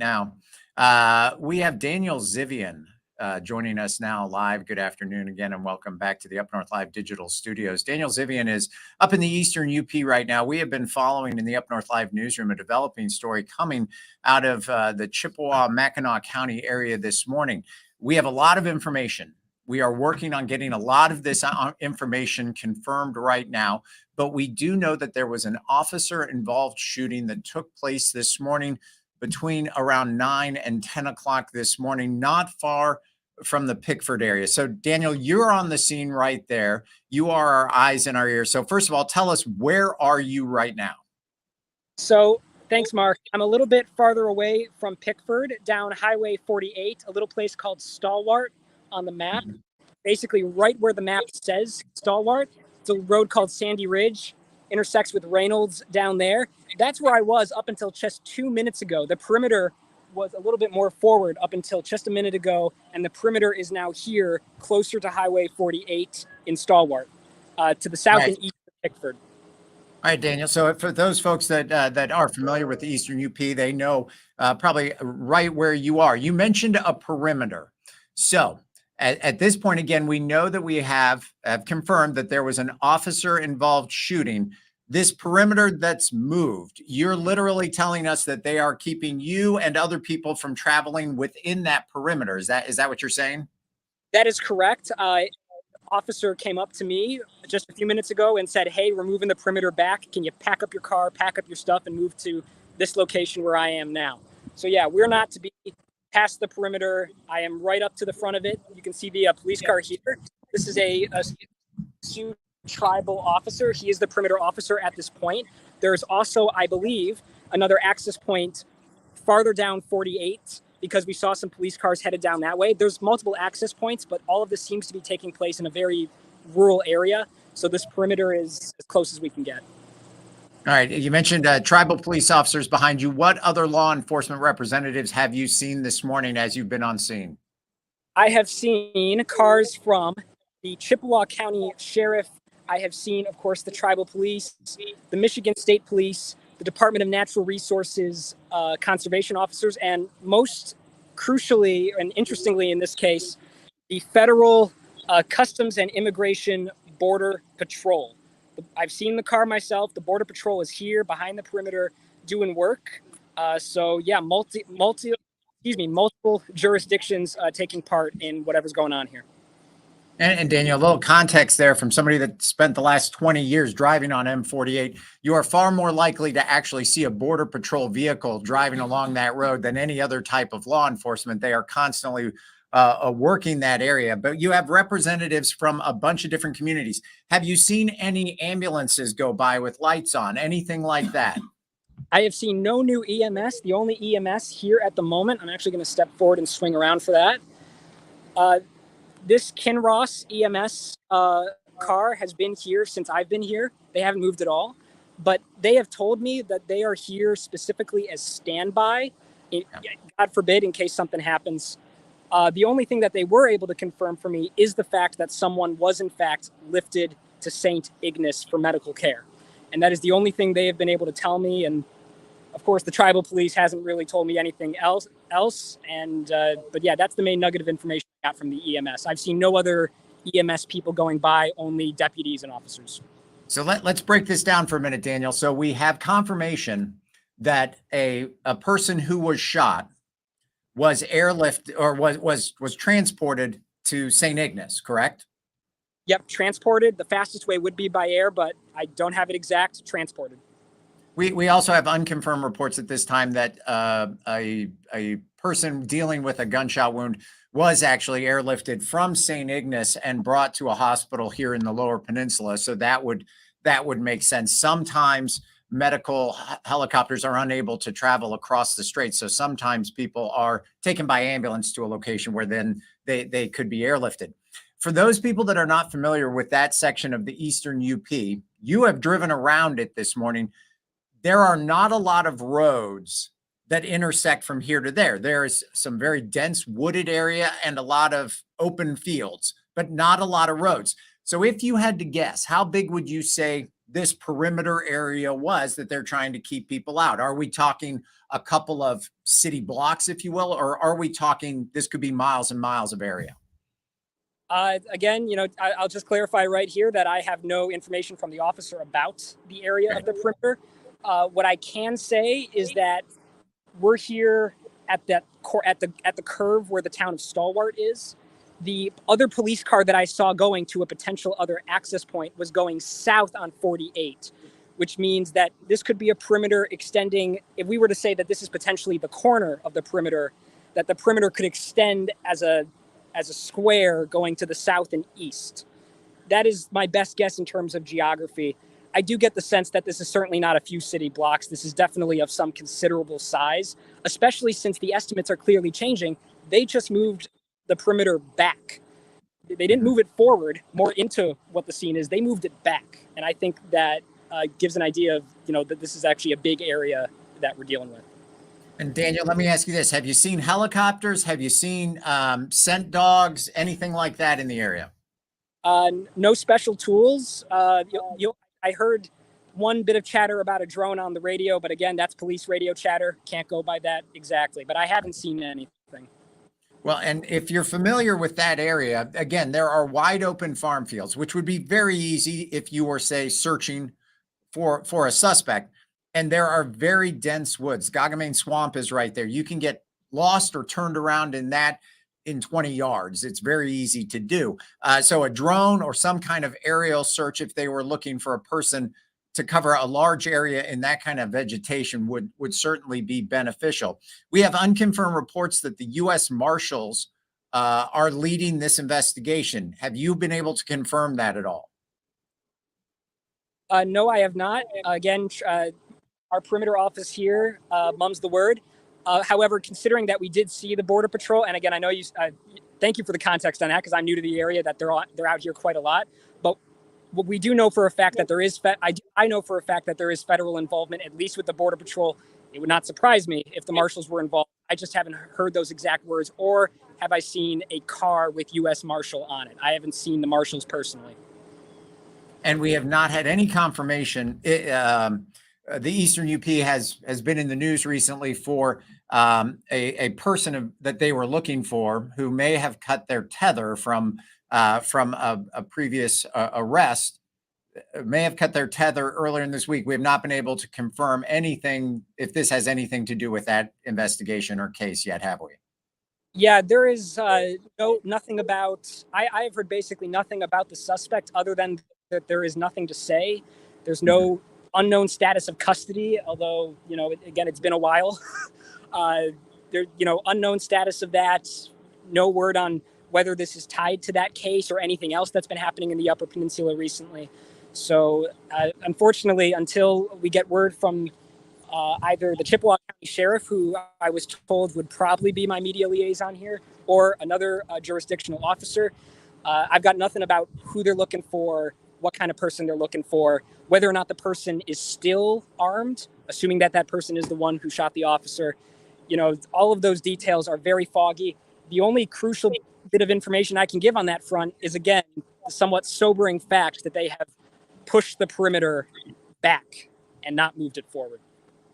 now. We have Daniel Zivian joining us now live. Good afternoon again, and welcome back to the Up North Live Digital Studios. Daniel Zivian is up in the Eastern UP right now. We have been following in the Up North Live newsroom a developing story coming out of the Chippewa-Mackinac County area this morning. We have a lot of information. We are working on getting a lot of this information confirmed right now, but we do know that there was an officer-involved shooting that took place this morning between around 9 and 10 o'clock this morning, not far from the Pickford area. So, Daniel, you're on the scene right there. You are our eyes and our ears. So, first of all, tell us, where are you right now? So, thanks, Mark. I'm a little bit farther away from Pickford, down Highway 48, a little place called Stalwart on the map. Basically, right where the map says Stalwart, it's a road called Sandy Ridge, intersects with Reynolds down there. That's where I was up until just 2 minutes ago. The perimeter was a little bit more forward up until just a minute ago, and the perimeter is now here, closer to Highway 48 in Stalwart, to the south and east of Pickford. All right, Daniel. So for those folks that are familiar with the Eastern UP, they know probably right where you are. You mentioned a perimeter. So at this point, again, we know that we have confirmed that there was an officer-involved shooting. This perimeter that's moved, you're literally telling us that they are keeping you and other people from traveling within that perimeter. Is that what you're saying? That is correct. Officer came up to me just a few minutes ago and said, "Hey, we're moving the perimeter back. Can you pack up your car, pack up your stuff, and move to this location where I am now?" So yeah, we're not to be past the perimeter. I am right up to the front of it. You can see the police car here. This is a Sioux tribal officer. He is the perimeter officer at this point. There's also, I believe, another access point farther down 48, because we saw some police cars headed down that way. There's multiple access points, but all of this seems to be taking place in a very rural area. So this perimeter is as close as we can get. All right. You mentioned tribal police officers behind you. What other law enforcement representatives have you seen this morning as you've been on scene? I have seen cars from the Chippewa County Sheriff. I have seen, of course, the tribal police, the Michigan State Police, the Department of Natural Resources, conservation officers, and most crucially and interestingly in this case, the Federal Customs and Immigration Border Patrol. I've seen the car myself. The Border Patrol is here behind the perimeter doing work. So yeah, multiple jurisdictions taking part in whatever's going on here. And Daniel, a little context there from somebody that spent the last 20 years driving on M48. You are far more likely to actually see a Border Patrol vehicle driving along that road than any other type of law enforcement. They are constantly working that area, but you have representatives from a bunch of different communities. Have you seen any ambulances go by with lights on, anything like that? I have seen no new EMS. The only EMS here at the moment, I'm actually going to step forward and swing around for that. This Kinross EMS car has been here since I've been here. They haven't moved at all, but they have told me that they are here specifically as standby, God forbid, in case something happens. The only thing that they were able to confirm for me is the fact that someone was in fact lifted to St. Ignace for medical care. And that is the only thing they have been able to tell me. And of course, the tribal police hasn't really told me anything else. But yeah, that's the main nugget of information I got from the EMS. I've seen no other EMS people going by, only deputies and officers. So let's break this down for a minute, Daniel. So we have confirmation that a person who was shot was airlifted or was transported to St. Ignace, correct? Yep, transported. The fastest way would be by air, but I don't have it exact. Transported. We also have unconfirmed reports at this time that a person dealing with a gunshot wound was actually airlifted from St. Ignace and brought to a hospital here in the Lower Peninsula. So that would make sense. Sometimes medical helicopters are unable to travel across the strait. So sometimes people are taken by ambulance to a location where then they could be airlifted. For those people that are not familiar with that section of the Eastern UP, you have driven around it this morning. There are not a lot of roads that intersect from here to there. There is some very dense wooded area and a lot of open fields, but not a lot of roads. So if you had to guess, how big would you say this perimeter area was that they're trying to keep people out? Are we talking a couple of city blocks, if you will, or are we talking this could be miles and miles of area? Again, I'll just clarify right here that I have no information from the officer about the area of the perimeter. What I can say is that we're here at the curve where the town of Stalwart is. The other police car that I saw going to a potential other access point was going south on 48, which means that this could be a perimeter extending. If we were to say that this is potentially the corner of the perimeter, that the perimeter could extend as a square going to the south and east. That is my best guess in terms of geography. I do get the sense that this is certainly not a few city blocks. This is definitely of some considerable size, especially since the estimates are clearly changing. They just moved the perimeter back. They didn't move it forward more into what the scene is. They moved it back. And I think that gives an idea of, that this is actually a big area that we're dealing with. And Daniel, let me ask you this. Have you seen helicopters? Have you seen scent dogs, anything like that in the area? No special tools. I heard one bit of chatter about a drone on the radio, but again, that's police radio chatter. Can't go by that exactly, but I haven't seen anything. Well, and if you're familiar with that area, again, there are wide open farm fields, which would be very easy if you were, say, searching for a suspect. And there are very dense woods. Gagamane Swamp is right there. You can get lost or turned around in that in 20 yards. It's very easy to do. So a drone or some kind of aerial search, if they were looking for a person to cover a large area in that kind of vegetation, would certainly be beneficial. We have unconfirmed reports that the U.S. Marshals are leading this investigation. Have you been able to confirm that at all? No, I have not. Again, our perimeter office here mum's the word. However, considering that we did see the Border Patrol, and again, I know you. Thank you for the context on that, because I'm new to the area. That they're out here quite a lot. But what we do know for a fact that there is. I know for a fact that there is federal involvement, at least with the Border Patrol. It would not surprise me if the Marshals were involved. I just haven't heard those exact words, or have I seen a car with U.S. Marshal on it. I haven't seen the Marshals personally. And we have not had any confirmation. The Eastern UP has been in the news recently for a person that they were looking for who may have cut their tether from a previous arrest, may have cut their tether earlier in this week. We have not been able to confirm anything, if this has anything to do with that investigation or case yet, have we? Yeah, there is nothing about. I have heard basically nothing about the suspect other than that there is nothing to say. There's no unknown status of custody, although, again, it's been a while. Unknown status of that. No word on whether this is tied to that case or anything else that's been happening in the Upper Peninsula recently. So, unfortunately, until we get word from either the Chippewa County Sheriff, who I was told would probably be my media liaison here, or another jurisdictional officer, I've got nothing about who they're looking for, what kind of person they're looking for, whether or not the person is still armed, assuming that that person is the one who shot the officer. All of those details are very foggy. The only crucial bit of information I can give on that front is, again, the somewhat sobering fact that they have pushed the perimeter back and not moved it forward.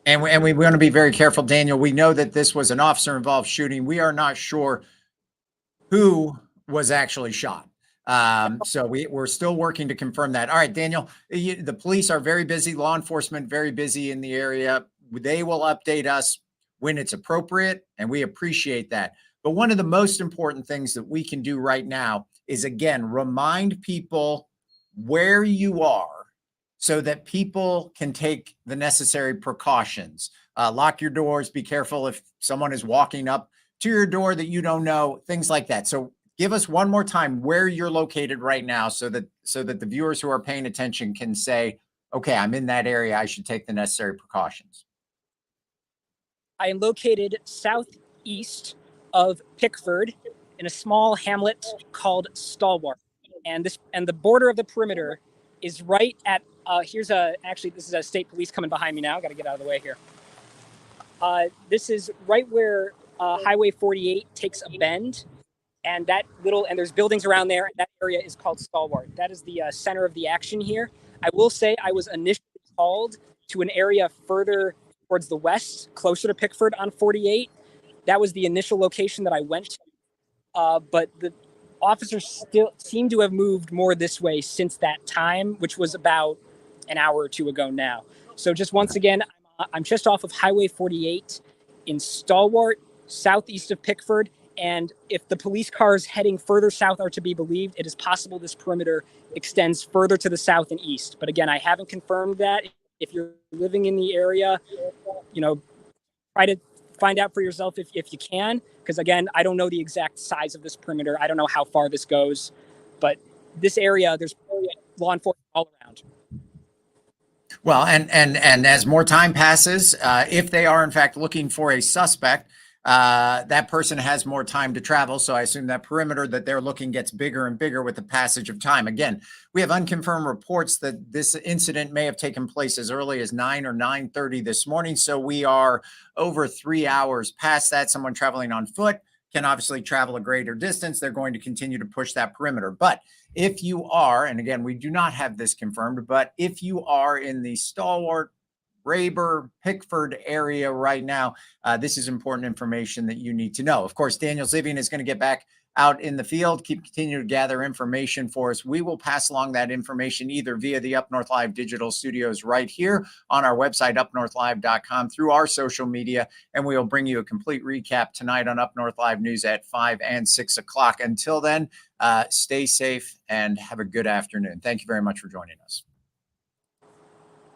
And we want to be very careful, Daniel. We know that this was an officer-involved shooting. We are not sure who was actually shot. So we're still working to confirm that. All right, Daniel, the police are very busy, law enforcement very busy in the area. They will update us when it's appropriate, and we appreciate that. But one of the most important things that we can do right now is, again, remind people where you are so that people can take the necessary precautions. Lock your doors, be careful if someone is walking up to your door that you don't know, things like that. So give us one more time where you're located right now so that the viewers who are paying attention can say, okay, I'm in that area, I should take the necessary precautions. I am located southeast of Pickford in a small hamlet called Stalwart. And the border of the perimeter is right at, this is a state police coming behind me now. Got to get out of the way here. This is right where Highway 48 takes a bend. And there's buildings around there. And that area is called Stalwart. That is the center of the action here. I will say I was initially called to an area further towards the west, closer to Pickford on 48. That was the initial location that I went to. But the officers still seem to have moved more this way since that time, which was about an hour or two ago now. So just once again, I'm just off of Highway 48 in Stalwart, southeast of Pickford. And if the police cars heading further south are to be believed, it is possible this perimeter extends further to the south and east. But again, I haven't confirmed that. If you're living in the area, try to find out for yourself if you can. Because again, I don't know the exact size of this perimeter. I don't know how far this goes. But this area, there's law enforcement all around. Well, and as more time passes, if they are in fact looking for a suspect, that person has more time to travel. So I assume that perimeter that they're looking gets bigger and bigger with the passage of time. Again, we have unconfirmed reports that this incident may have taken place as early as 9 or 9:30 this morning. So we are over 3 hours past that. Someone traveling on foot can obviously travel a greater distance. They're going to continue to push that perimeter. But if you are, and again, we do not have this confirmed, but if you are in the Stalwart, Rayber, Pickford area right now, this is important information that you need to know. Of course, Daniel Zivian is going to get back out in the field, continue to gather information for us. We will pass along that information either via the Up North Live digital studios right here on our website, upnorthlive.com, through our social media, and we will bring you a complete recap tonight on Up North Live News at 5 and 6 o'clock. Until then, stay safe and have a good afternoon. Thank you very much for joining us.